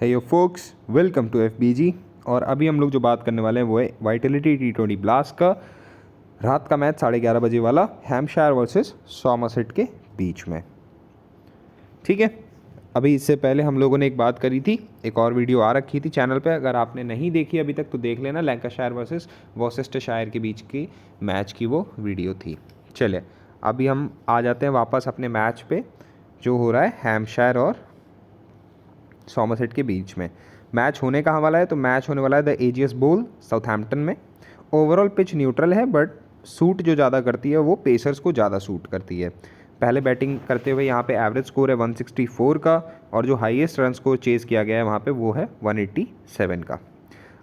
है यो focus, welcome to FBG। और अभी हम लोग जो बात करने वाले हैं वो है वाइटलिटी T20 ब्लास्ट का रात का मैच 11:30 बजे वाला हैम्पशायर वर्सेस सॉमरसेट के बीच में। ठीक है, अभी इससे पहले हम लोगों ने एक बात करी थी, एक और वीडियो आ रखी थी चैनल पे, अगर आपने नहीं देखी अभी तक तो देख लेना। लैंकाशायर वर्सेस वॉसेस्टरशायर के बीच की मैच की वो वीडियो थी। चलिए अभी हम आ जाते हैं वापस अपने मैच पे जो हो रहा है हैम्पशायर और सॉमरसेट के बीच में। मैच होने कहाँ वाला है, तो मैच होने वाला है द एजीएस बोल साउथहैम्पटन में। ओवरऑल पिच न्यूट्रल है, बट सूट जो ज़्यादा करती है वो पेसर्स को ज़्यादा सूट करती है। पहले बैटिंग करते हुए यहाँ पे एवरेज स्कोर है 164 का, और जो हाईएस्ट रन स्कोर चेज़ किया गया है वहाँ पे वो है 187 का।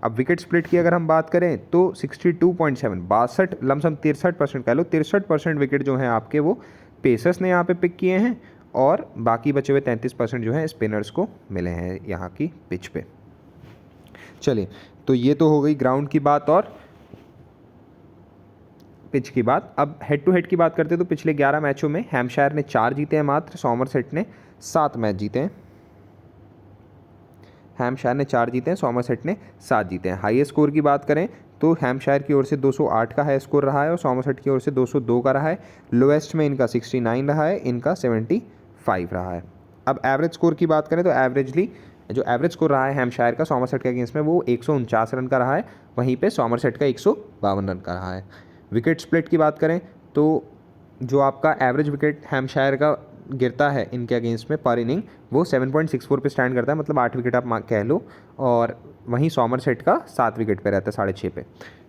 अब विकेट स्प्लिट की अगर हम बात करें तो 62.7 62 लमसम 63% कह लो, 63% विकेट जो हैं आपके वो पेसर्स ने यहाँ पे पिक किए हैं, और बाकी बचे हुए 33% जो है स्पिनर्स को मिले हैं यहाँ की पिच पे। चलिए, तो ये तो हो गई ग्राउंड की बात और पिच की बात। अब हेड टू हेड की बात करते हैं तो पिछले 11 मैचों में हैम्पशायर ने 4 जीते हैं मात्र, सॉमरसेट ने 7 मैच जीते हैं। हैम्पशायर ने 4 जीते हैं, सॉमरसेट ने 7 जीते हैं। हाईएस्ट स्कोर की बात करें तो हैम्पशायर की ओर से 208 का हाई स्कोर रहा है और सॉमरसेट की ओर से 202 का रहा है। लोएस्ट में इनका 69 रहा है, इनका 75 रहा है। अब एवरेज स्कोर की बात करें तो एवरेजली जो एवरेज स्कोर रहा है हैम्पशायर का सॉमरसेट के अगेंस्ट में वो 149 रन का रहा है, वहीं पे सॉमरसेट का 152 रन का रहा है। विकेट स्प्लिट की बात करें तो जो आपका एवरेज विकेट हैम्पशायर का गिरता है इनके अगेंस्ट में पर इनिंग वो 7.64 पे स्टैंड करता है, मतलब 8 विकेट आप कह लो, और वहीं सॉमरसेट का 7 विकेट पे रहता है, 6.5 पे।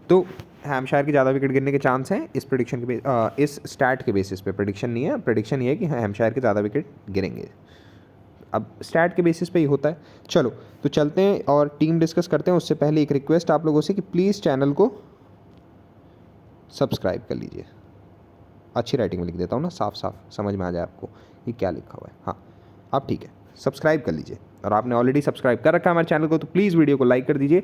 तो हैम्पशायर के ज़्यादा विकेट गिरने के चांस हैं इस प्रेडिक्शन के इस स्टैट के बेसिस पे। प्रेडिक्शन नहीं है, प्रेडिक्शन ये है कि हैम्पशायर के ज़्यादा विकेट गिरेंगे। अब स्टैट के बेसिस पे ही होता है। चलो तो चलते हैं और टीम डिस्कस करते हैं। उससे पहले एक रिक्वेस्ट आप लोगों से कि प्लीज़ चैनल को सब्सक्राइब कर लीजिए। अच्छी राइटिंग में लिख देता हूँ ना, साफ साफ समझ में आ जाए आपको ये क्या लिखा हुआ है। हाँ, अब ठीक है, सब्सक्राइब कर लीजिए। और आपने ऑलरेडी सब्सक्राइब कर रखा है हमारे चैनल को तो प्लीज़ वीडियो को लाइक कर दीजिए।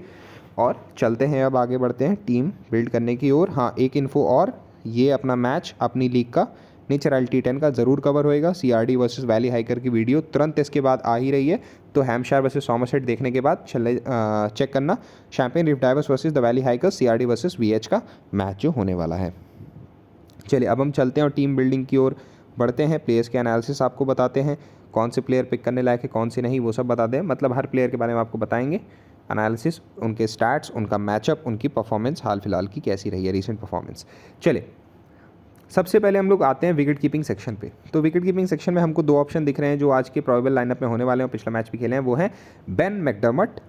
और चलते हैं, अब आगे बढ़ते हैं टीम बिल्ड करने की ओर। हाँ, एक इन्फो और, ये अपना मैच अपनी लीग का नेचुरल T10 का ज़रूर कवर होएगा। CRD वर्सेस वैली हाइकर की वीडियो तुरंत इसके बाद आ ही रही है, तो हैम्पशायर वर्सेस सॉमरसेट देखने के बाद चेक करना champion reef divers versus the valley hikers CRD versus VH का मैच जो होने वाला है। चलिए अब हम चलते हैं और टीम बिल्डिंग की ओर बढ़ते हैं। प्लेयर्स के एनालिसिस आपको बताते हैं, कौन से प्लेयर पिक करने लायक है कौन से नहीं, वो सब बता दें। मतलब हर प्लेयर के बारे में आपको बताएंगे, एनालिसिस, उनके स्टैट्स, उनका मैचअप, उनकी परफॉर्मेंस हाल फिलहाल की कैसी रही है, रीसेंट परफॉर्मेंस। चलिए सबसे पहले हम लोग आते हैं विकेट कीपिंग सेक्शन पे। तो विकेट कीपिंग सेक्शन में हमको 2 ऑप्शन दिख रहे हैं जो आज के प्रोबेबल लाइनअप में होने वाले हैं, पिछला मैच भी खेले हैं। वो हैं बेन मैकडर्मट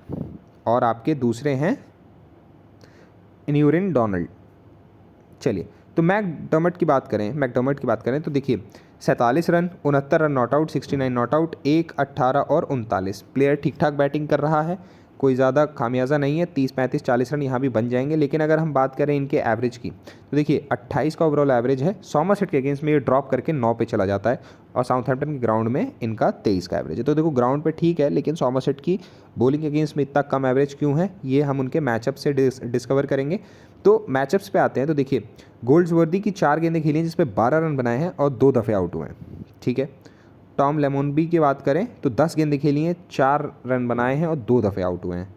और आपके दूसरे हैं न्यूरिन डोनाल्ड। चलिए तो मैकडर्मट की बात करें तो देखिए 47 run, 69 run not out, 69 not out, 1, 18 और 39। प्लेयर ठीक ठाक बैटिंग कर रहा है, कोई ज़्यादा खामियाजा नहीं है। 30, 35, 40 रन यहाँ भी बन जाएंगे। लेकिन अगर हम बात करें इनके एवरेज की तो देखिए 28 का ओवरऑल एवरेज है। सॉमरसेट के अगेंस्ट में ये ड्रॉप करके 9 पे चला जाता है, और साउथहैम्पटन के ग्राउंड में इनका 23 का एवरेज है। तो देखो ग्राउंड पे ठीक है, लेकिन सॉमरसेट की बॉलिंग के अगेंस्ट में इतना कम एवरेज क्यों है, ये हम उनके मैचअप से डिस्कवर करेंगे। तो मैचअप्स पे आते हैं तो देखिए गोल्ड्सवर्दी की 4 गेंदें खेली हैं जिसपे 12 रन बनाए हैं और 2 दफ़े आउट हुए हैं। ठीक है, टॉम लेमोनबी की बात करें तो 10 गेंदें खेली हैं, 4 रन बनाए हैं और 2 दफ़े आउट हुए हैं।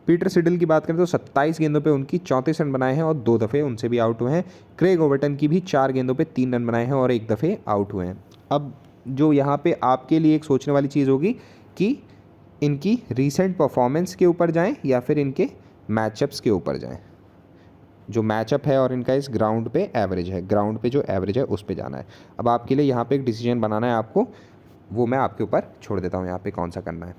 पीटर सिडल की बात करें तो 27 गेंदों पे उनकी 34 रन बनाए हैं और 2 दफ़े उनसे भी आउट हुए हैं। क्रेग ओवर्टन की भी 4 गेंदों पे 3 रन बनाए हैं और 1 दफ़े आउट हुए हैं। अब जो यहाँ पे आपके लिए एक सोचने वाली चीज़ होगी कि इनकी रीसेंट परफॉर्मेंस के ऊपर जाएं या फिर इनके मैचअप्स के ऊपर जाएं। जो मैचअप है और इनका इस ग्राउंड पे एवरेज है, ग्राउंड पे जो एवरेज है उस पे जाना है। अब आपके लिए यहाँ पे एक डिसीजन बनाना है आपको, वो मैं आपके ऊपर छोड़ देता हूँ यहाँ पे कौन सा करना है।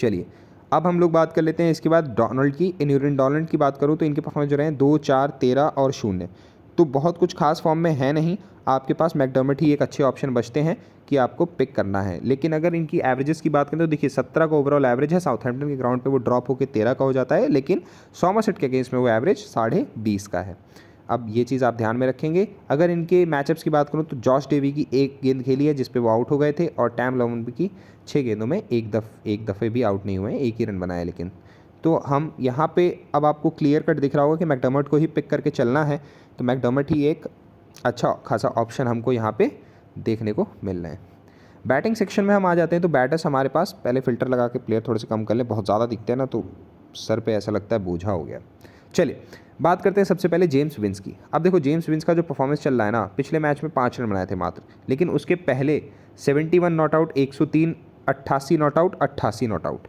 चलिए अब हम लोग बात कर लेते हैं इसके बाद डोनाल्ड की। न्यूरिन डोनाल्ड की बात करूँ तो इनके परफॉर्मेंस जो रहे हैं 2, 4, 13 और 0, तो बहुत कुछ खास फॉर्म में है नहीं। आपके पास मैकडर्मट ही एक अच्छे ऑप्शन बचते हैं कि आपको पिक करना है। लेकिन अगर इनकी एवरेजेस की बात करें तो देखिए 17 का ओवरऑल एवरेज है। साउथहैम्पटन के ग्राउंड पे वो ड्रॉप होकर 13 का हो जाता है, लेकिन सॉमरसेट के अगेंस्ट में वो एवरेज 20.5 का है। अब ये चीज़ आप ध्यान में रखेंगे। अगर इनके मैचअप्स की बात करूँ तो जॉश डेवी की 1 गेंद खेली है जिसपे वो आउट हो गए थे, और टैम लेमोनबी की 6 गेंदों में एक दफ़े भी आउट नहीं हुए हैं, 1 ही रन बनाया लेकिन। तो हम यहाँ पे अब आपको क्लियर कट दिख रहा होगा कि मैकडर्मट को ही पिक करके चलना है, तो मैकडर्मट ही एक अच्छा खासा ऑप्शन हमको यहाँ पे देखने को मिल रहा है। बैटिंग सेक्शन में हम आ जाते हैं तो बैटर्स हमारे पास, पहले फ़िल्टर लगा के प्लेयर थोड़े से कम कर लें, बहुत ज़्यादा दिखते हैं ना तो सर पे ऐसा लगता है बोझा हो गया। चलिए बात करते हैं सबसे पहले जेम्स विंस की। अब देखो जेम्स विंस का जो परफॉर्मेंस चल रहा है ना, पिछले मैच में 5 रन बनाए थे मात्र, लेकिन उसके पहले 71 not out, 103, 88 not out, 88 not out.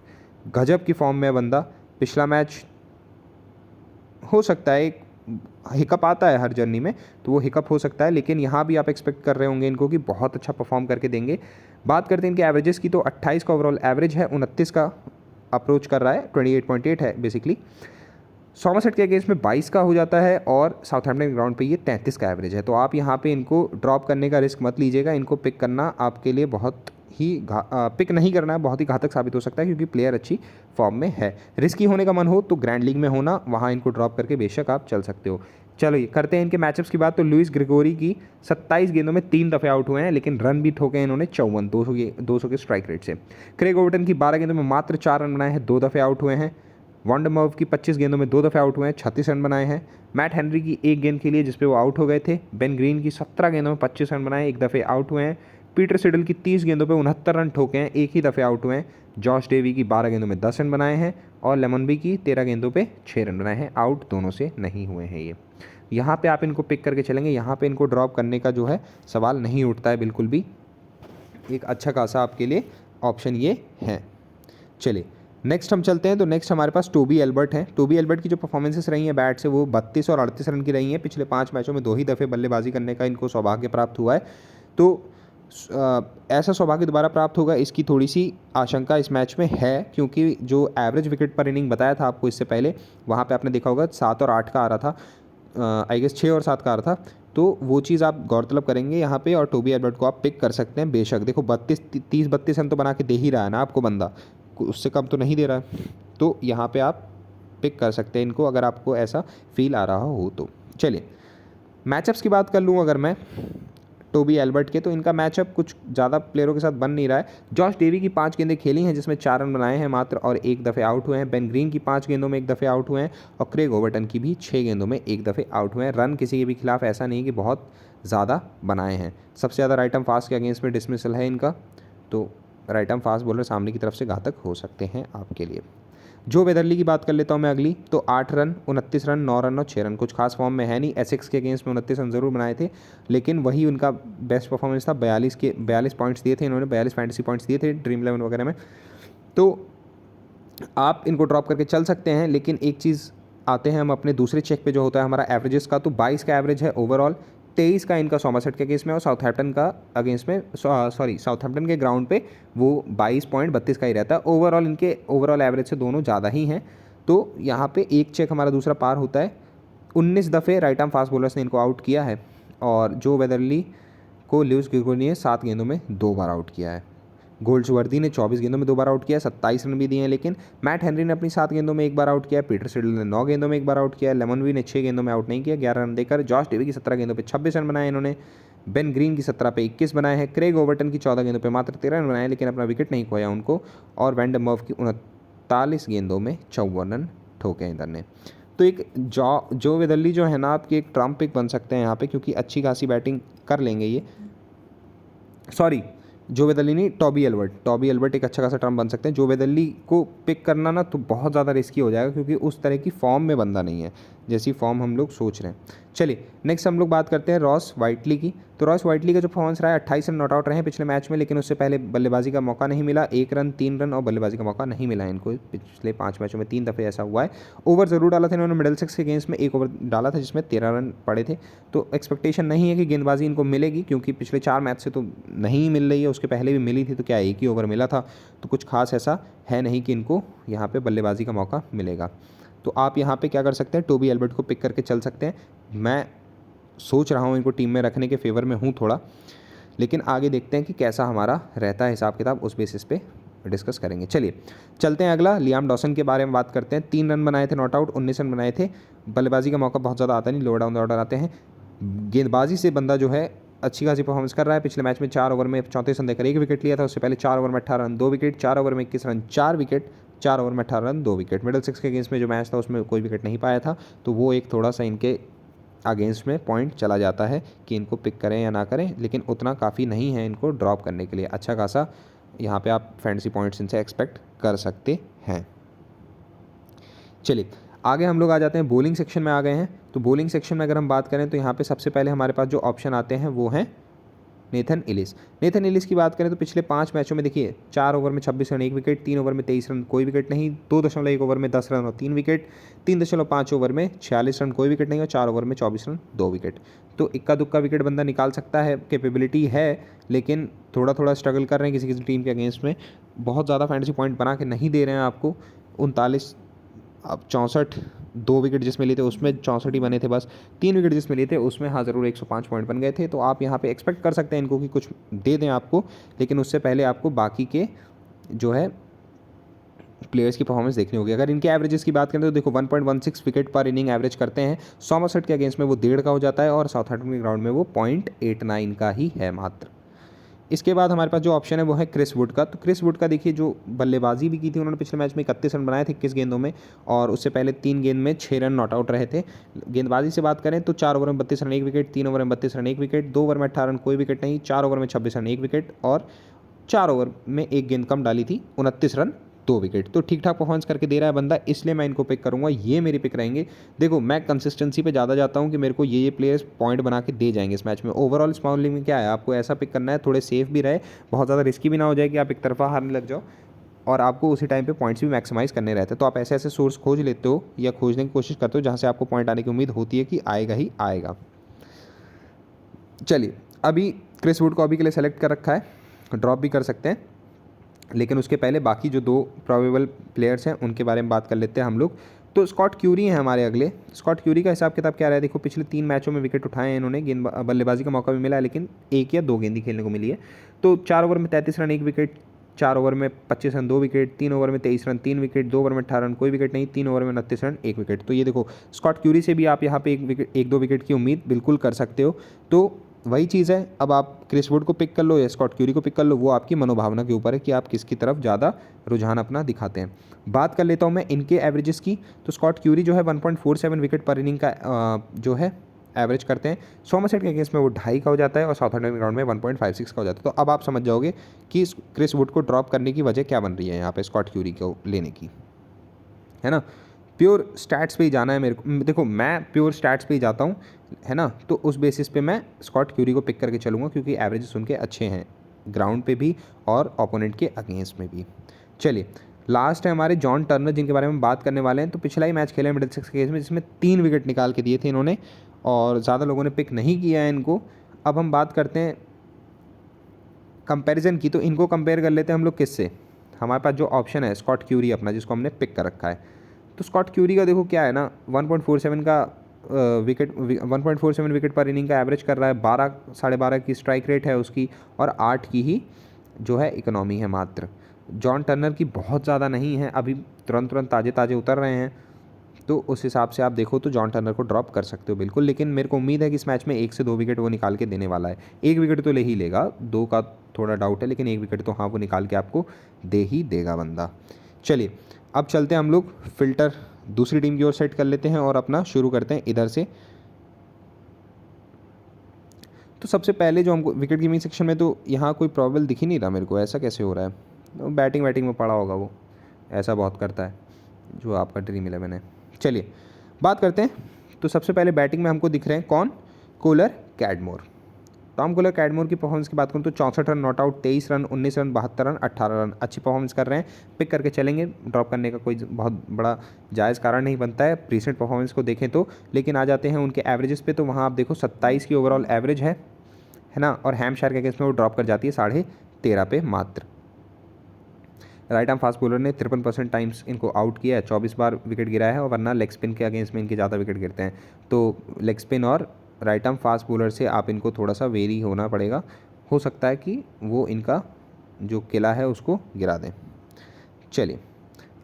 गजब की फॉर्म में है बंदा। पिछला मैच हो सकता है एक हिकअप आता है हर जर्नी में, तो वो हिकअप हो सकता है, लेकिन यहाँ भी आप एक्सपेक्ट कर रहे होंगे इनको कि बहुत अच्छा परफॉर्म करके देंगे। बात करते हैं इनके एवरेजेस की, तो 28 का ओवरऑल एवरेज है, 29 का अप्रोच कर रहा है, 28.8 है बेसिकली। सॉमरसेट के अगेंस्ट में 22 का हो जाता है और साउथहैम्पटन के ग्राउंड पे ये 33 का एवरेज है। तो आप यहाँ पे इनको ड्रॉप करने का रिस्क मत लीजिएगा, इनको पिक करना आपके लिए बहुत ही पिक नहीं करना है, बहुत ही घातक साबित हो सकता है, क्योंकि प्लेयर अच्छी फॉर्म में है। रिस्की होने का मन हो तो ग्रैंड लीग में होना, वहाँ इनको ड्रॉप करके बेशक आप चल सकते हो। चलो ये करते हैं इनके मैचअप्स की बात। तो लुइस ग्रेगोरी की 27 गेंदों में 3 दफ़े आउट हुए हैं, लेकिन रन भी ठोके हैं इन्होंने 54, 200 के स्ट्राइक रेट से। क्रेग ओवर्टन की 12 गेंदों में मात्र 4 रन बनाए हैं, 2 दफ़े आउट हुए हैं। वॉन्डमर्व की 25 गेंदों में 2 दफ़े आउट हुए हैं, 36 रन बनाए हैं। मैट हेनरी की 1 गेंद के लिए जिसपे वो आउट हो गए थे। बेन ग्रीन की 17 गेंदों में 25 रन बनाए, 1 दफ़े आउट हुए हैं। पीटर सिडल की 30 गेंदों पे 69 रन ठोके हैं, 1 ही दफ़े आउट हुए हैं। जॉश डेवी की 12 गेंदों में 10 रन बनाए हैं और लेमनबी की 13 गेंदों पे 6 रन बनाए हैं। आउट दोनों से नहीं हुए हैं ये। यहाँ पे आप इनको पिक करके चलेंगे, यहाँ पे इनको ड्रॉप करने का जो है सवाल नहीं उठता है बिल्कुल भी। एक अच्छा खासा आपके लिए ऑप्शन ये है। चलिए नेक्स्ट हम चलते हैं। तो नेक्स्ट हमारे पास टोबी एल्बर्ट हैं। टोबी एल्बर्ट की जो परफॉर्मेंसेस रही हैं बैट से, वो 32 और 38 रन की रही हैं। पिछले 5 मैचों में 2 ही दफ़े बल्लेबाजी करने का इनको सौभाग्य प्राप्त हुआ है। तो ऐसा सौभाग्य दोबारा प्राप्त होगा, इसकी थोड़ी सी आशंका इस मैच में है, क्योंकि जो एवरेज विकेट पर इनिंग बताया था आपको इससे पहले, वहाँ पे आपने देखा होगा 7 और 8 का आ रहा था, आई गेस 6 और 7 का आ रहा था। तो वो चीज़ आप गौरतलब करेंगे यहाँ पे, और टोबी एल्बर्ट को आप पिक कर सकते हैं बेशक। देखो 30-32 रन तो बना के दे ही रहा है ना आपको बंदा, उससे कम तो नहीं दे रहा है। तो यहाँ पे आप पिक कर सकते हैं इनको, अगर आपको ऐसा फील आ रहा हो तो। चलिए मैचअप्स की बात कर लूँ अगर मैं टोबी एल्बर्ट के, तो इनका मैचअप कुछ ज़्यादा प्लेयरों के साथ बन नहीं रहा है। जॉश डेवी की 5 गेंदें खेली हैं जिसमें 4 रन बनाए हैं मात्र और 1 दफ़े आउट हुए हैं। बेन ग्रीन की 5 गेंदों में 1 दफ़े आउट हुए हैं और क्रेग ओवर्टन की भी 6 गेंदों में 1 दफ़े आउट हुए हैं। रन किसी के भी खिलाफ ऐसा नहीं कि बहुत ज़्यादा बनाए हैं। सबसे ज़्यादा राइट आर्म फास्ट के अगेंस्ट में डिसमिसल है इनका, तो राइट आर्म फास्ट बॉलर सामने की तरफ से घातक हो सकते हैं आपके लिए। जो वेदरली की बात कर लेता हूँ मैं अगली, तो 8 रन, 29 रन, 9 रन और 6 रन, कुछ खास फॉर्म में है नहीं। एसेक्स के अगेंस्ट में 29 रन ज़रूर बनाए थे, लेकिन वही उनका बेस्ट परफॉर्मेंस था। 42 पॉइंट्स दिए थे इन्होंने, 42 फैंटेसी पॉइंट्स दिए थे ड्रीम 11 वगैरह में। तो आप इनको ड्रॉप करके चल सकते हैं, लेकिन एक चीज़ आते हैं हम अपने दूसरे चेक पे जो होता है हमारा एवरेजेस का। तो 22 का एवरेज है ओवरऑल, 23 का इनका सॉमरसेट के अगेंस्ट में और साउथहैम्पटन का अगेंस्ट में, साउथहैम्पटन के ग्राउंड पे वो 22.32 का ही रहता है। ओवरऑल इनके ओवरऑल एवरेज से दोनों ज़्यादा ही हैं। तो यहाँ पे एक चेक हमारा दूसरा पार होता है। 19 दफ़े राइट आर्म फास्ट बॉलर्स ने इनको आउट किया है, और जो वेदरली को लुइस ग्रेगोरी ने 7 गेंदों में 2 बार आउट किया है। गोल्ड्सवर्दी ने 24 गेंदों में 2 बार आउट किया, 27 रन भी दिए हैं। लेकिन मैट हेनरी ने अपनी 7 गेंदों में 1 बार आउट किया, पीटर सिडल ने 9 गेंदों में 1 बार आउट किया, लेमनवी ने 6 गेंदों में आउट नहीं किया, 11 रन देकर। जॉश डेवी की 17 गेंदों पे 26 रन बनाए इन्होंने। बेन ग्रीन की 17 पे 21 बनाए हैं। क्रेग ओवर्टन की 14 गेंदों पे मात्र 13 रन बनाए, लेकिन अपना विकेट नहीं खोया उनको। और वैंडमर्व की 39 गेंदों में 54 रन ठोके इधर ने। तो एक जो वेदरली जो है ना आपकी एक ट्रम्प पिक बन सकते हैं यहाँ पे, क्योंकि अच्छी खासी बैटिंग कर लेंगे ये। सॉरी, जो वेदरली नहीं, टॉबी एल्बर्ट एक अच्छा खासा टर्म बन सकते हैं। जो वेदरली को पिक करना ना तो बहुत ज़्यादा रिस्की हो जाएगा, क्योंकि उस तरह की फॉर्म में बंदा नहीं है जैसी फॉर्म हम लोग सोच रहे हैं। चलिए नेक्स्ट हम लोग बात करते हैं रॉस वाइटली की। तो रॉस वाइटली का जो परफॉर्मेंस रहा है, 28 रन नॉट आउट रहे हैं पिछले मैच में, लेकिन उससे पहले बल्लेबाजी का मौका नहीं मिला। 1 रन, 3 रन और बल्लेबाजी का मौका नहीं मिला इनको पिछले 5 मैचों में, 3 दफ़े ऐसा हुआ है। ओवर ज़रूर डाला था इन्होंने मिडलसेक्स के अगेंस्ट में, 1 ओवर डाला था जिसमें 13 रन पड़े थे। तो एक्सपेक्टेशन नहीं है कि गेंदबाजी इनको मिलेगी, क्योंकि पिछले 4 मैच से तो नहीं मिल रही है, उसके पहले भी मिली थी तो क्या 1 ही ओवर मिला था। तो कुछ खास ऐसा है नहीं कि इनको यहाँ पे बल्लेबाजी का मौका मिलेगा। तो आप यहाँ पे क्या कर सकते हैं, टोबी एल्बर्ट को पिक करके चल सकते हैं। मैं सोच रहा हूँ इनको टीम में रखने के फेवर में हूँ थोड़ा, लेकिन आगे देखते हैं कि कैसा हमारा रहता है हिसाब किताब, उस बेसिस पे डिस्कस करेंगे। चलिए चलते हैं अगला, लियाम डॉसन के बारे में बात करते हैं। 3 रन बनाए थे नॉट आउट, 19 रन बनाए थे। बल्लेबाजी का मौका बहुत ज़्यादा आता नहीं, लोअर डाउन द ऑर्डर आते हैं। गेंदबाजी से बंदा जो है अच्छी खासी परफॉर्मेंस कर रहा है। पिछले मैच में 4 ओवर में 34 रन देकर 1 विकेट लिया था। उससे पहले 4 ओवर में 18 रन 2 विकेट, 4 ओवर में 21 रन 4 विकेट, 4 ओवर में 18 रन 2 विकेट। मिडलसेक्स के अगेंस्ट में जो मैच था उसमें कोई विकेट नहीं पाया था, तो वो एक थोड़ा सा इनके अगेंस्ट में पॉइंट चला जाता है कि इनको पिक करें या ना करें, लेकिन उतना काफ़ी नहीं है इनको ड्रॉप करने के लिए। अच्छा खासा यहाँ पे आप फैंटेसी पॉइंट्स इनसे एक्सपेक्ट कर सकते हैं। चलिए आगे हम लोग आ जाते हैं, बॉलिंग सेक्शन में आ गए हैं। तो बॉलिंग सेक्शन में अगर हम बात करें तो यहाँ पे सबसे पहले हमारे पास जो ऑप्शन आते हैं वो हैं नेथन इलिस। नेथन इलिस की बात करें तो पिछले 5 मैचों में देखिए 4 ओवर में 26 रन 1 विकेट, 3 ओवर में 23 रन कोई विकेट नहीं, 2.1 ओवर में 10 रन और 3 विकेट, 3.5 ओवर में 46 रन कोई विकेट नहीं और 4 ओवर में 24 रन 2 विकेट। तो इक्का दुक्का विकेट बंदा निकाल सकता है, कैपेबिलिटी है, लेकिन थोड़ा थोड़ा स्ट्रगल कर रहे हैं किसी किसी टीम के अगेंस्ट में, बहुत ज़्यादा फैंटेसी पॉइंट बना के नहीं दे रहे हैं आपको। 39 अब 64 2 विकेट जिसमें लिए थे उसमें 64 ही बने थे बस, 3 विकेट जिसमें लिए थे उसमें हाँ ज़रूर 105 पॉइंट बन गए थे। तो आप यहाँ पे एक्सपेक्ट कर सकते हैं इनको कि कुछ दे दें आपको, लेकिन उससे पहले आपको बाकी के जो है प्लेयर्स की परफॉर्मेंस देखनी होगी। अगर इनके एवरेजेस की बात करें तो देखो 1.16 विकेट पर इनिंग एवरेज करते हैं, सॉमरसेट के अगेंस्ट में वो 1.5 का हो जाता है और साउथहैम्पटन के ग्राउंड में वो 0.89 का ही है मात्र। इसके बाद हमारे पास जो ऑप्शन है वो है क्रिस वुड का। तो क्रिस वुड का देखिए जो बल्लेबाजी भी की थी उन्होंने पिछले मैच में 31 रन बनाए थे 21 गेंदों में, और उससे पहले 3 गेंद में 6 रन नॉट आउट रहे थे। गेंदबाजी से बात करें तो 4 ओवर में 32 रन 1 विकेट, 3 ओवर में 32 रन 1 विकेट, 2 ओवर में 18 रन कोई विकेट नहीं, 4 ओवर में 26 रन 1 विकेट और 4 ओवर में 1 गेंद कम डाली थी 29 रन 2 विकेट। तो ठीक ठाक परफॉर्मेंस करके दे रहा है बंदा, इसलिए मैं इनको पिक करूंगा, ये मेरी पिक रहेंगे। देखो मैं कंसिस्टेंसी पे ज़्यादा जाता हूँ कि मेरे को ये प्लेयर्स पॉइंट बना के दे जाएंगे इस मैच में। ओवरऑल स्मॉल लीग में क्या है, आपको ऐसा पिक करना है थोड़े सेफ भी रहे, बहुत ज़्यादा रिस्की भी ना हो जाए कि आप एक तरफा हारने लग जाओ, और आपको उसी टाइम पे पॉइंट्स भी मैक्सिमाइज़ करने रहते हैं। तो आप ऐसे ऐसे सोर्स खोज लेते हो या खोजने की कोशिश करते हो जहाँ से आपको पॉइंट आने की उम्मीद होती है कि आएगा ही आएगा। चलिए अभी क्रिस वुड को अभी के लिए सेलेक्ट कर रखा है, ड्रॉप भी कर सकते हैं, लेकिन उसके पहले बाकी जो 2 प्रोबेबल प्लेयर्स हैं उनके बारे में बात कर लेते हैं हम लोग। तो स्कॉट क्यूरी हैं हमारे अगले। स्कॉट क्यूरी का हिसाब किताब क्या रहा है, देखो पिछले 3 मैचों में विकेट उठाए हैं इन्होंने, गेंद बल्लेबाजी का मौका भी मिला है लेकिन 1 या 2 गेंद ही खेलने को मिली है। तो 4 ओवर में 33 रन 1 विकेट, 4 ओवर में 25 रन 2 विकेट, 3 ओवर में 23 रन 3 विकेट, 2 ओवर में 18 रन कोई विकेट नहीं, 3 ओवर में 29 रन 1 विकेट। तो ये देखो स्कॉट क्यूरी से भी आप यहाँ पे 1-2 विकेट की उम्मीद बिल्कुल कर सकते हो। तो वही चीज़ है, अब आप क्रिस वुड को पिक कर लो या स्कॉट क्यूरी को पिक कर लो, वो आपकी मनोभावना के ऊपर है कि आप किसकी तरफ ज़्यादा रुझान अपना दिखाते हैं। बात कर लेता हूँ मैं इनके एवरेजेस की। तो स्कॉट क्यूरी जो है 1.47 विकेट पर इनिंग का जो है एवरेज करते हैं, सॉमरसेट के अगेंस्ट में वो 2.5 का हो जाता है और साउथहैम्पटन ग्राउंड में 1.56 का हो जाता है। तो अब आप समझ जाओगे कि क्रिस वुड को ड्रॉप करने की वजह क्या बन रही है यहाँ पे स्कॉट क्यूरी को लेने की, है ना। प्योर स्टैट्स पे ही जाना है मेरे को, देखो मैं प्योर स्टैट्स पे ही जाता हूँ, है ना। तो उस बेसिस पे मैं स्कॉट क्यूरी को पिक करके चलूँगा क्योंकि एवरेजेस उनके अच्छे हैं ग्राउंड पे भी और ओपोनेंट के अगेंस्ट में भी। चलिए लास्ट है हमारे जॉन टर्नर जिनके बारे में बात करने वाले हैं। तो पिछला ही मैच खेला है मिडिलसेक्स के केस में जिसमें 3 विकेट निकाल के दिए थे इन्होंने और ज़्यादा लोगों ने पिक नहीं किया है इनको। अब हम बात करते हैं कंपैरिजन की, तो इनको कंपेयर कर लेते हैं हम लोग किससे। हमारे पास जो ऑप्शन है स्कॉट क्यूरी अपना जिसको हमने पिक कर रखा है, तो स्कॉट क्यूरी का देखो क्या है ना 1.47 का विकेट 1.47 विकेट पर इनिंग का एवरेज कर रहा है, 12 की स्ट्राइक रेट है उसकी और 8 की ही जो है इकोनॉमी है मात्र। जॉन टर्नर की बहुत ज़्यादा नहीं है, अभी तुरंत ताज़े ताज़े उतर रहे हैं, तो उस हिसाब से आप देखो तो जॉन टर्नर को ड्रॉप कर सकते हो बिल्कुल। लेकिन मेरे को उम्मीद है कि इस मैच में 1 से 2 विकेट वो निकाल के देने वाला है। 1 विकेट तो ले ही लेगा, 2 का थोड़ा डाउट है, लेकिन 1 विकेट तो हाँ वो निकाल के आपको दे ही देगा बंदा। चलिए अब चलते हैं हम लोग फिल्टर दूसरी टीम की ओर सेट कर लेते हैं और अपना शुरू करते हैं इधर से। तो सबसे पहले जो हमको विकेट कीपिंग सेक्शन में, तो यहाँ कोई प्रॉब्लम दिख ही नहीं रहा मेरे को, ऐसा कैसे हो रहा है। तो बैटिंग में पड़ा होगा वो, ऐसा बहुत करता है जो आपका ड्रीम 11 है। चलिए बात करते हैं। तो सबसे पहले बैटिंग में हमको दिख रहे हैं कौन, collar Cadmore. Tom collar Cadmore की परफॉर्मेंस की बात करूँ तो 64 run not out, 23 run 19 run 72 run 18 run, अच्छी परफॉर्मेंस कर रहे हैं, पिक करके चलेंगे। ड्रॉप करने का कोई बहुत बड़ा जायज़ कारण नहीं बनता है रिसेंट परफॉर्मेंस को देखें तो। लेकिन आ जाते हैं उनके एवरेजेस पे, तो वहाँ आप देखो 27 की ओवरऑल एवरेज है ना, और हैम्पशायर के अगेंस्ट में वो ड्रॉप कर जाती है 13.5 पे मात्र। राइट आर्म फास्ट बॉलर ने 53% टाइम्स इनको आउट किया है, 24 बार विकेट गिराया है, और वरना लेग स्पिन के अगेंस्ट में इनके ज़्यादा विकेट गिरते हैं। तो लेग स्पिन और राइट आर्म फास्ट बॉलर से आप इनको थोड़ा सा वेरी होना पड़ेगा, हो सकता है कि वो इनका जो किला है उसको गिरा दें। चलिए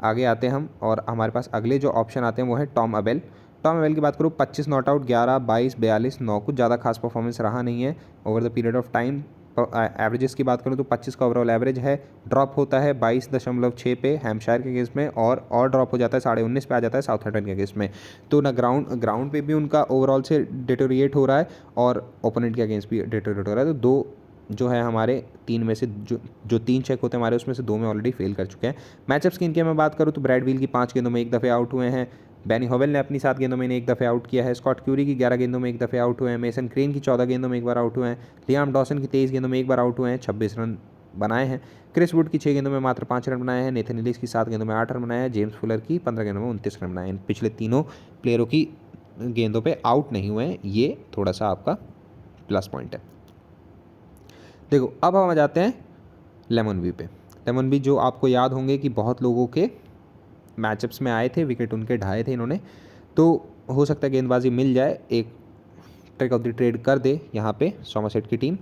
आगे आते हैं हम, और हमारे पास अगले जो ऑप्शन आते हैं वो है टॉम अबेल। टॉम अबेल की बात करूँ 25 नॉट आउट, 11, 22, 42, 9, कुछ ज़्यादा खास परफॉर्मेंस रहा नहीं है over the period of time. Averages की बात करूँ तो 25 का ओवरऑल एवरेज है, ड्रॉप होता है 22.6 पे हैम्पशायर के अगेंस्ट में, और ड्रॉप हो जाता है 19.5 पे आ जाता है साउथहैम्पटन के अगेंस्ट में। तो ना ग्राउंड पे भी उनका ओवरऑल से डिटोरिएट हो रहा है और ओपोनेंट के अगेंस्ट भी डिटोरिएट हो रहा है। तो दो जो है हमारे 3 में से जो 3 चेक होते हैं हमारे, उसमें से 2 में ऑलरेडी फेल कर चुके हैं। मैचअप्स की इनके मैं बात करूँ तो ब्रैड व्हील की 5 गेंदों में 1 दफ़े आउट हुए हैं, बैनी होवेल ने अपनी 7 गेंदों में 1 दफ़े आउट किया है, स्कॉट क्यूरी की 11 गेंदों में 1 दफ़े आउट हुए हैं, मेसन क्रेन की 14 गेंदों में 1 बार आउट हुए हैं, लियाम डॉसन की 23 गेंदों में 1 बार आउट हुए हैं, 26 रन बनाए हैं, क्रिस वुड की 6 गेंदों में मात्र 5 रन बनाए हैं, नेथन एलिस की 7 गेंदों में 8 रन बनाए हैं, जेम्स फुलर की 15 गेंदों में 29 रन बनाए हैं। पिछले तीनों प्लेयरों की गेंदों पे आउट नहीं हुए हैं, ये थोड़ा सा आपका प्लस पॉइंट है। देखो अब हम आ जाते हैं लेमन बी पे। लेमन बी जो आपको याद होंगे कि बहुत लोगों के मैचअप्स में आए थे, विकेट उनके ढाए थे इन्होंने, तो हो सकता है गेंदबाजी मिल जाए, एक ट्रिक ऑफ द ट्रेड कर दे यहाँ पे सोमरसेट की टीम।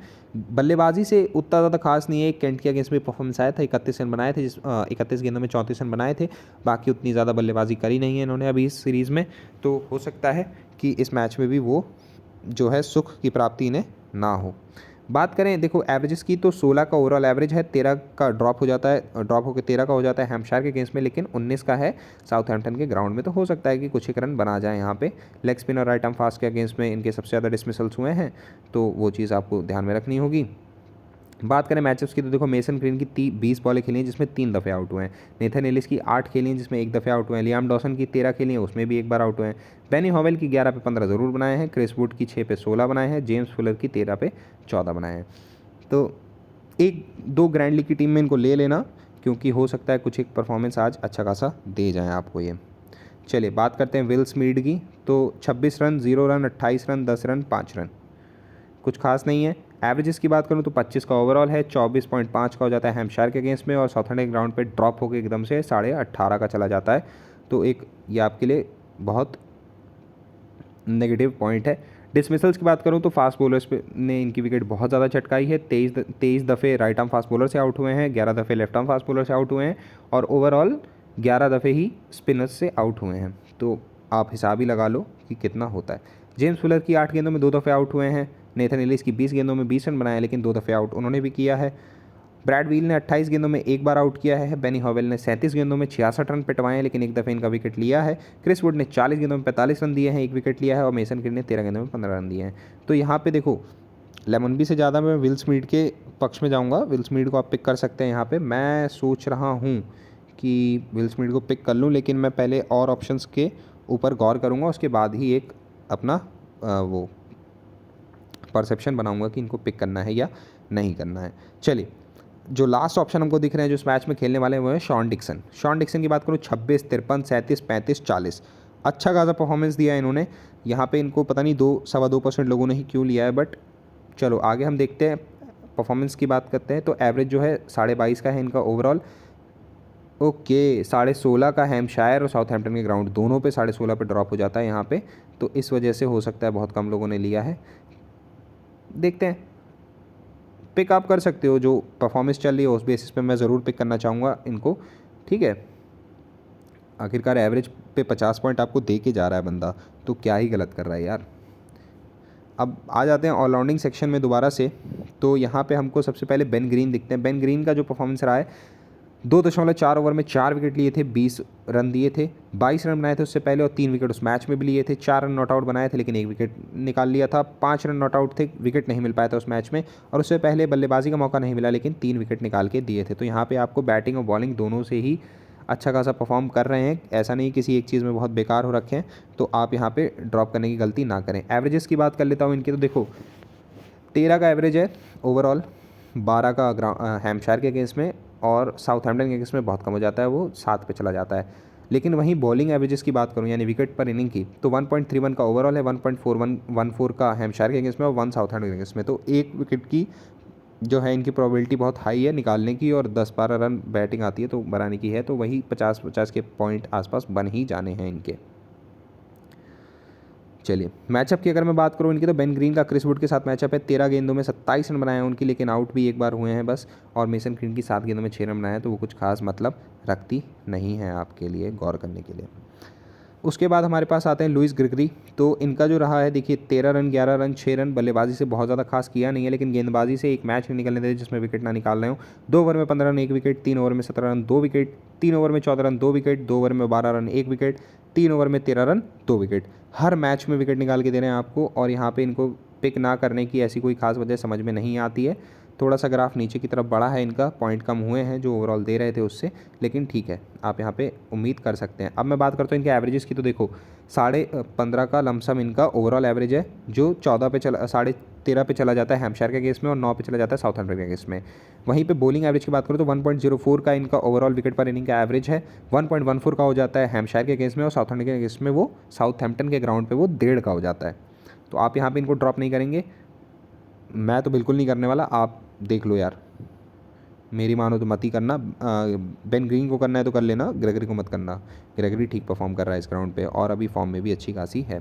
बल्लेबाजी से उतना ज़्यादा खास नहीं है, केंट के अगेंस्ट में परफॉर्मेंस आया था, 31 रन बनाए थे, 31 गेंदों में 34 रन बनाए थे, बाकी उतनी ज़्यादा बल्लेबाजी करी नहीं है इन्होंने अभी इस सीरीज़ में। तो हो सकता है कि इस मैच में भी वो जो है सुख की प्राप्ति इन्हें ना हो। बात करें देखो एवरेजेस की तो 16 का ओवरऑल एवरेज है, 13 का ड्रॉप हो जाता है, ड्रॉप होकर 13 का हो जाता है हैम्पशायर के अगेंस्ट में, लेकिन 19 का है साउथहैम्पटन के ग्राउंड में। तो हो सकता है कि कुछ एक रन बना जाए यहाँ पे। लेग स्पिन और राइट आर्म फास्ट के अगेंस्ट में इनके सबसे ज़्यादा डिसमिसल्स हुए हैं, तो वो चीज़ आपको ध्यान में रखनी होगी। बात करें मैचअप्स की तो देखो मेसन ग्रीन की 20 बॉलें खेली हैं जिसमें 3 दफ़े आउट हुए हैं, नेथन एलिस की 8 खेली हैं जिसमें 1 दफ़े आउट हुए हैं, लियाम डॉसन की 13 खेली हैं उसमें भी 1 बार आउट हुए हैं, बैनी हॉवेल की 11 पे 15 ज़रूर बनाए हैं, क्रिस वुड की 6 पे 16 बनाए हैं, जेम्स फुलर की 13 पे 14 बनाए हैं। तो 1-2 ग्रैंड लीग की टीम में इनको ले लेना, क्योंकि हो सकता है कुछ एक परफॉर्मेंस आज अच्छा खासा दे जाएँ आपको ये। चलिए बात करते हैं विल स्मीड की, तो 26 run, 0 run, 28 run, 10 run, 5 run, कुछ खास नहीं है। एवरेजेस की बात करूँ तो 25 का ओवरऑल है, 24.5 का हो जाता है हैम्पशायर के अगेंस्ट में, और साउथहैम्पटन ग्राउंड पे ड्रॉप होकर एकदम से 18.5 का चला जाता है। तो एक ये आपके लिए बहुत नेगेटिव पॉइंट है। डिसमिसल्स की बात करूँ तो फास्ट बॉलर्स पे ने इनकी विकेट बहुत ज़्यादा चटकाई है, 23 दफ़े राइट आर्म फास्ट बॉलर से आउट हुए हैं, 11 दफ़े लेफ्ट आर्म फास्ट बॉलर से आउट हुए हैं, और ओवरऑल 11 दफ़े ही स्पिनर्स से आउट हुए हैं। तो आप हिसाब ही लगा लो कि कितना होता है। जेम्स फुलर की 8 गेंदों में 2 दफ़े आउट हुए हैं, नेथन एलिस की 20 गेंदों में 20 रन बनाए, लेकिन 2 दफ़े आउट उन्होंने भी किया है। ब्रैड व्हील ने 28 गेंदों में 1 बार आउट किया है, बैनी हॉवेल ने 37 गेंदों में 66 रन पिटवाए हैं, लेकिन 1 दफ़े इनका विकेट लिया है, क्रिस वुड ने 40 गेंदों में 45 रन दिए हैं, 1 विकेट लिया है, और मेसन ग्रीन ने 13 गेंदों में 15 रन दिए हैं। तो यहाँ पे देखो लेमन बी से ज़्यादा मैं विल स्मीड के पक्ष में जाऊँगा, विल स्मीड को आप पिक कर सकते हैं यहाँ पर। मैं सोच रहा हूँ कि विल स्मीड को पिक कर लूँ, लेकिन मैं पहले और ऑप्शंस के ऊपर गौर करूँगा, उसके बाद ही एक अपना वो परसेप्शन बनाऊंगा कि इनको पिक करना है या नहीं करना है। चलिए जो लास्ट ऑप्शन हमको दिख रहे हैं जो इस मैच में खेलने वाले हैं वो है शॉन डिक्सन। शॉन डिक्सन की बात करूँ 26, 53, 37, 35, 40, अच्छा खासा परफॉर्मेंस दिया है इन्होंने। यहाँ पे इनको पता नहीं 2-2.25% लोगों ने ही क्यों लिया है, बट चलो आगे हम देखते हैं। परफॉर्मेंस की बात करते हैं तो एवरेज जो है 22.5 का है इनका ओवरऑल। ओके 16.5 का हैम्पशायर और साउथहैम्पटन के ग्राउंड दोनों पे 16.5 पे ड्रॉप हो जाता है यहाँ पे, तो इस वजह से हो सकता है बहुत कम लोगों ने लिया है। देखते हैं, पिक आप कर सकते हो, जो परफॉर्मेंस चल रही है उस बेसिस पे मैं ज़रूर पिक करना चाहूँगा इनको, ठीक है। आखिरकार एवरेज पे 50 पॉइंट आपको दे के जा रहा है बंदा, तो क्या ही गलत कर रहा है यार। अब आ जाते हैं ऑलराउंडिंग सेक्शन में दोबारा से, तो यहाँ पे हमको सबसे पहले बेन ग्रीन दिखते हैं। बेन ग्रीन का जो परफॉर्मेंस रहा है 2.4 ओवर में 4 विकेट लिए थे, 20 रन दिए थे, 22 रन बनाए थे उससे पहले, और 3 विकेट उस मैच में भी लिए थे, 4 रन नॉट आउट बनाए थे लेकिन 1 विकेट निकाल लिया था, 5 रन नॉट आउट थे, विकेट नहीं मिल पाया था उस मैच में, और उससे पहले बल्लेबाजी का मौका नहीं मिला लेकिन 3 विकेट निकाल के दिए थे। तो यहाँ पे आपको बैटिंग और बॉलिंग दोनों से ही अच्छा खासा परफॉर्म कर रहे हैं, ऐसा नहीं किसी एक चीज़ में बहुत बेकार हो रखे हैं, तो आप यहाँ पे ड्रॉप करने की गलती ना करें। एवरेजेस की बात कर लेता हूँ इनकी, तो देखो 13 का एवरेज है ओवरऑल, 12 का हैम्पशायर के अगेंस्ट में, और साउथहैम्पटन के अगेंस्ट में बहुत कम हो जाता है, वो 7 पे चला जाता है। लेकिन वहीं बॉलिंग एवरेजेस की बात करूँ यानी विकेट पर इनिंग की, तो 1.31 का ओवरऑल है, 1.4114 का हैम्पशायर के अगेंस्ट में और 1 साउथहैम्पटन के अगेंस्ट में, तो 1 विकेट की जो है इनकी प्रोबेबिलिटी बहुत हाई है निकालने की, और 10-12 रन बैटिंग आती है तो बनाने की है, तो वही 50-50 के पॉइंट आसपास बन ही जाने हैं इनके। चलिए मैचअप की अगर मैं बात करूँ इनकी, तो बेन ग्रीन का क्रिस वुड के साथ मैचअप है, 13 गेंदों में 27 रन बनाए हैं उनकी, लेकिन आउट भी 1 बार हुए हैं बस, और मेसन ग्रीन की 7 गेंदों में 6 रन बनाए हैं, तो वो कुछ खास मतलब रखती नहीं है आपके लिए गौर करने के लिए। उसके बाद हमारे पास आते हैं लुइस ग्रेगरी। तो इनका जो रहा है देखिए 13 रन 11 रन 6 रन, बल्लेबाजी से बहुत ज़्यादा खास किया नहीं है, लेकिन गेंदबाजी से एक मैच नहीं निकलने देते जिसमें विकेट ना निकाल रहे हो। 2 ओवर में 15 रन 1 विकेट, 3 ओवर में 17 रन 2 विकेट, 3 ओवर में 14 रन 2 विकेट, 2 ओवर में 12 रन 1 विकेट, 3 ओवर में 13 रन 2 विकेट। हर मैच में विकेट निकाल के दे रहे हैं आपको, और यहाँ पे इनको पिक ना करने की ऐसी कोई खास वजह समझ में नहीं आती है। थोड़ा सा ग्राफ नीचे की तरफ बढ़ा है इनका, पॉइंट कम हुए हैं जो ओवरऑल दे रहे थे उससे, लेकिन ठीक है, आप यहाँ पे उम्मीद कर सकते हैं। अब मैं बात करता हूँ इनके एवरेजेस की। तो देखो 15.5 का लमसम इनका ओवरऑल एवरेज है, जो 14 पे चला 13.5 पे चला जाता है हैम्पशायर के केस में, और 9 पे चला जाता है साउथहैम्पटन के केस में। वहीं पे बॉलिंग एवरेज की बात करूँ तो 1.04 का इनका ओवरऑल विकेट पर इनिंग का एवरेज है, 1.14 का हो जाता है हैम्पशायर के केस में, और साउथहैम्पटन के केस में वो साउथहैम्पटन के ग्राउंड पर वो 1.5 का हो जाता है। तो आप यहाँ पर इनको ड्रॉप नहीं करेंगे, मैं तो बिल्कुल नहीं करने वाला, आप देख लो यार, मेरी मानो तो मत ही करना। बेन ग्रीन को करना है तो कर लेना, ग्रेगरी को मत करना। ग्रेगरी ठीक परफॉर्म कर रहा है इस ग्राउंड पे, और अभी फॉर्म में भी अच्छी खासी है।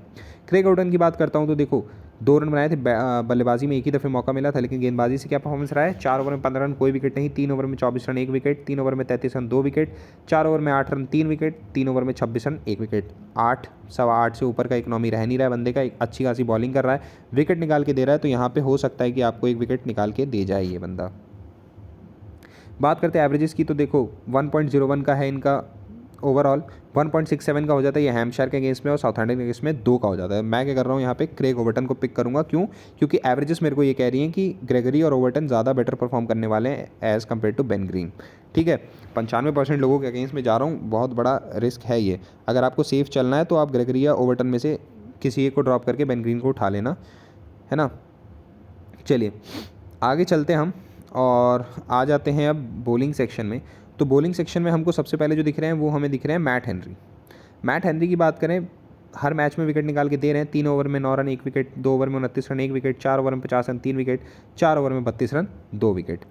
क्रेग ओटन की बात करता हूँ तो देखो 2 रन बनाए थे, बल्लेबाजी में एक ही दफ़े मौका मिला था, लेकिन गेंदबाजी से क्या परफॉर्मेंस रहा है। 4 ओवर में 15 रन कोई विकेट नहीं, 3 ओवर में 24 रन 1 विकेट, 3 ओवर में 33 रन 2 विकेट, 4 ओवर में 8 रन 3 विकेट, 3 ओवर में 26 रन 1 विकेट। 8 सवा 8 से ऊपर का इकनॉमी रह नहीं रहा है बंदे का, एक अच्छी खासी बॉलिंग कर रहा है, विकेट निकाल के दे रहा है, तो यहाँ पे हो सकता है कि आपको एक विकेट निकाल के दे जाए ये बंदा। बात करते हैं एवरेजेस की, तो देखो 1.01 का है इनका ओवरऑल, 1.67 का हो जाता है ये हैम्पशायर के केस में, और साउथहैम्पटन के केस में 2 का हो जाता है। मैं क्या कर रहा हूँ यहाँ पे क्रेग ओवर्टन को पिक करूँगा, क्यों? क्योंकि एवरेजेस मेरे को ये कह रही हैं कि ग्रेगरी और ओवर्टन ज़्यादा बेटर परफॉर्म करने वाले हैं as compare to Ben Green. ठीक है, 95% लोगों के अगेंस्ट में जा रहा हूँ, बहुत बड़ा रिस्क है ये। अगर आपको सेफ चलना है तो आप ग्रेगरी या ओवर्टन में से किसी एक को ड्रॉप करके बेन ग्रीन को उठा लेना, है ना। चलिए आगे चलते हैं हम, और आ जाते हैं अब बॉलिंग सेक्शन में। तो बॉलिंग सेक्शन में हमको सबसे पहले जो दिख रहे हैं वो हमें दिख रहे हैं मैट हेनरी। मैट हेनरी की बात करें, हर मैच में विकेट निकाल के दे रहे हैं। 3 ओवर में 9 रन 1 विकेट, 2 ओवर में 29 रन 1 विकेट, 4 ओवर में 50 रन 3 विकेट, 4 ओवर में 32 रन 2 विकेट।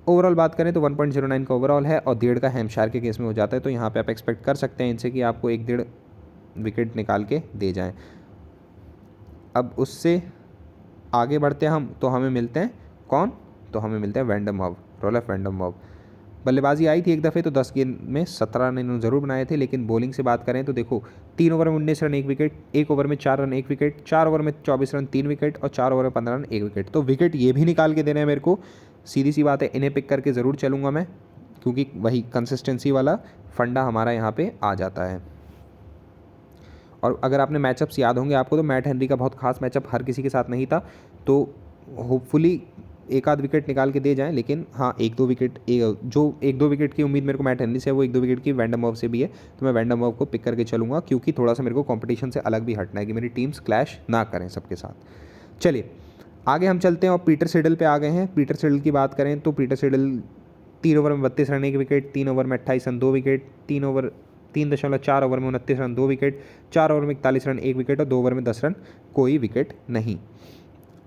ओवरऑल बात करें तो 1.09 का ओवरऑल है, और 1.5 का हैम्पशायर के केस में हो जाता है। तो यहाँ पर आप एक्सपेक्ट कर सकते हैं इनसे कि आपको 1.5 विकेट निकाल के दे जाएँ। अब उससे आगे बढ़ते हैं हम, तो हमें मिलते हैं कौन? तो हमें मिलते हैं वैंडम वॉव, रोलफ वैंडम वॉव। बल्लेबाजी आई थी एक दफ़े तो 10 गेंद में 17 रन इन्होंने ज़रूर बनाए थे, लेकिन बॉलिंग से बात करें तो देखो 3 ओवर में 19 रन 1 विकेट, 1 ओवर में 4 रन 1 विकेट, 4 ओवर में 24 रन 3 विकेट, और 4 ओवर में 15 रन 1 विकेट। तो विकेट ये भी निकाल के दे रहे हैं मेरे को, सीधी सी बात है, इन्हें पिक करके ज़रूर चलूँगा मैं, क्योंकि वही कंसिस्टेंसी वाला फंडा हमारा यहाँ पर आ जाता है। और अगर आपने मैचअप्स याद होंगे आपको, तो मैट हेनरी का बहुत खास मैचअप हर किसी के साथ नहीं था, तो होपफुली एक आध विकेट निकाल के दे जाएं। लेकिन हाँ, 1-2 विकेट, जो 1-2 विकेट की उम्मीद मेरे को मैट हेनरी से है, वो 1-2 विकेट की वैंडम वॉव से भी है। तो मैं वैंडम वॉव को पिक करके चलूँगा, क्योंकि थोड़ा सा मेरे को कॉम्पिटिशन से अलग भी हटना है कि मेरी टीम्स क्लैश ना करें सबके साथ। चलिए आगे हम चलते हैं, और पीटर सिडल पे आ गए हैं। पीटर सिडल की बात करें तो पीटर सिडल 3 ओवर में 32 रन 1 विकेट, 3 ओवर में 28 रन 2 विकेट, 3.4 ओवर में 29 रन 2 विकेट, 4 ओवर में 41 रन 1 विकेट, और 2 ओवर में 10 रन कोई विकेट नहीं।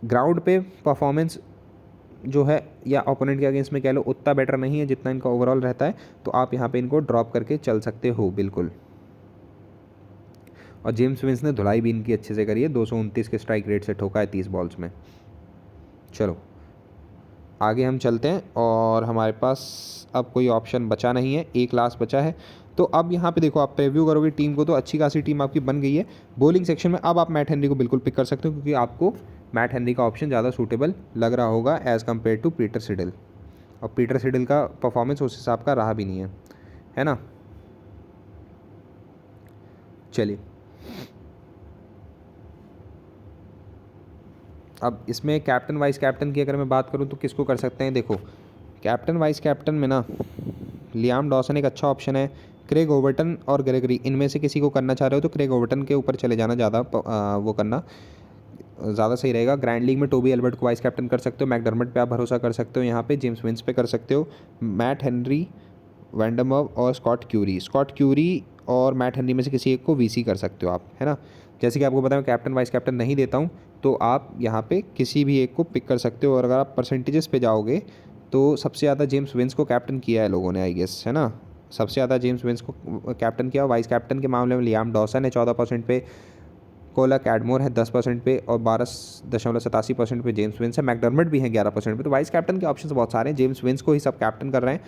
ग्राउंड पे परफॉर्मेंस जो है, या ओपोनेंट के अगेंस्ट में कह लो, उतना बेटर नहीं है जितना इनका ओवरऑल रहता है, तो आप यहाँ पे इनको ड्रॉप करके चल सकते हो बिल्कुल। और जेम्स विंस ने धुलाई भी इनकी अच्छे से करी है, 229 के स्ट्राइक रेट से ठोका है 30 बॉल्स में। चलो आगे हम चलते हैं, और हमारे पास अब कोई ऑप्शन बचा नहीं है, एक लास्ट बचा है। तो अब यहाँ पे देखो, आप प्रीव्यू करोगे टीम को तो अच्छी खासी टीम आपकी बन गई है बॉलिंग सेक्शन में। अब आप मैट हेनरी को बिल्कुल पिक कर सकते हो, क्योंकि आपको मैट हेनरी का ऑप्शन ज़्यादा सूटेबल लग रहा होगा as compare to Peter Siddle, और पीटर सिडल का परफॉर्मेंस उस हिसाब का रहा भी नहीं है ना। चलिए अब इसमें कैप्टन वाइस कैप्टन की अगर मैं बात करूं तो किसको कर सकते हैं। देखो कैप्टन वाइस कैप्टन में ना लियाम डॉसन एक अच्छा ऑप्शन है, क्रेग ओवर्टन और ग्रेगरी, इनमें से किसी को करना चाह रहे हो तो क्रेग ओवर्टन के ऊपर चले जाना, ज़्यादा वो करना ज़्यादा सही रहेगा। ग्रैंड लीग में टोबी एल्बर्ट को वाइस कैप्टन कर सकते हो, मैकडर्मट पे आप भरोसा कर सकते हो, यहाँ पे जेम्स विंस पे कर सकते हो, मैट हेनरी, वैंडम वॉव और स्कॉट क्यूरी और मैट हेनरी में से किसी एक को वीसी कर सकते हो आप, है ना। जैसे कि आपको बताया कैप्टन वाइस कैप्टन नहीं देता हूँ, तो आप यहाँ पे किसी भी एक को पिक कर सकते हो। और अगर आप परसेंटेजेस पे जाओगे तो सबसे ज़्यादा जेम्स विंस को कैप्टन किया है लोगों ने, आई गेस, है ना। सबसे ज़्यादा जेम्स विंस को कैप्टन किया। वाइस कैप्टन के मामले में लियाम डॉसन है 14% पे, कोला कैडमोर है 10% पे, और 12.87% पे जेम्स विंस है। मैकडर्मट भी है 11% पे। तो वाइस कैप्टन के ऑप्शन बहुत सारे हैं, जेम्स विंस को ही सब कैप्टन कर रहे हैं।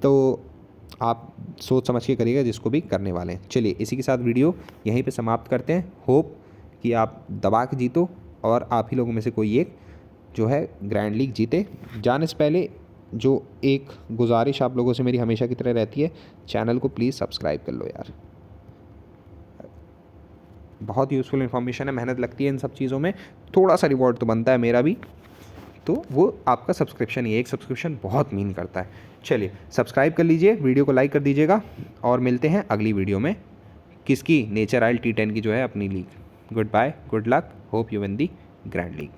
तो आप सोच समझ के करिएगा जिसको भी करने वाले हैं। चलिए इसी के साथ वीडियो यहीं पे समाप्त करते हैं। होप कि आप दबा के जीतो और आप ही लोगों में से कोई एक जो है ग्रैंड लीग जीते। जाने से पहले जो एक गुजारिश आप लोगों से मेरी हमेशा की तरह रहती है, चैनल को प्लीज़ सब्सक्राइब कर लो यार। बहुत यूज़फुल इन्फॉर्मेशन है, मेहनत लगती है इन सब चीज़ों में, थोड़ा सा रिवॉर्ड तो बनता है मेरा भी, तो वो आपका सब्सक्रिप्शन ही है। एक सब्सक्रिप्शन बहुत मीन करता है। चलिए सब्सक्राइब कर लीजिए, वीडियो को लाइक कर दीजिएगा और मिलते हैं अगली वीडियो में। किसकी? नेचर आइल T10 की जो है अपनी league. Good bye, good luck, hope you win the grand league.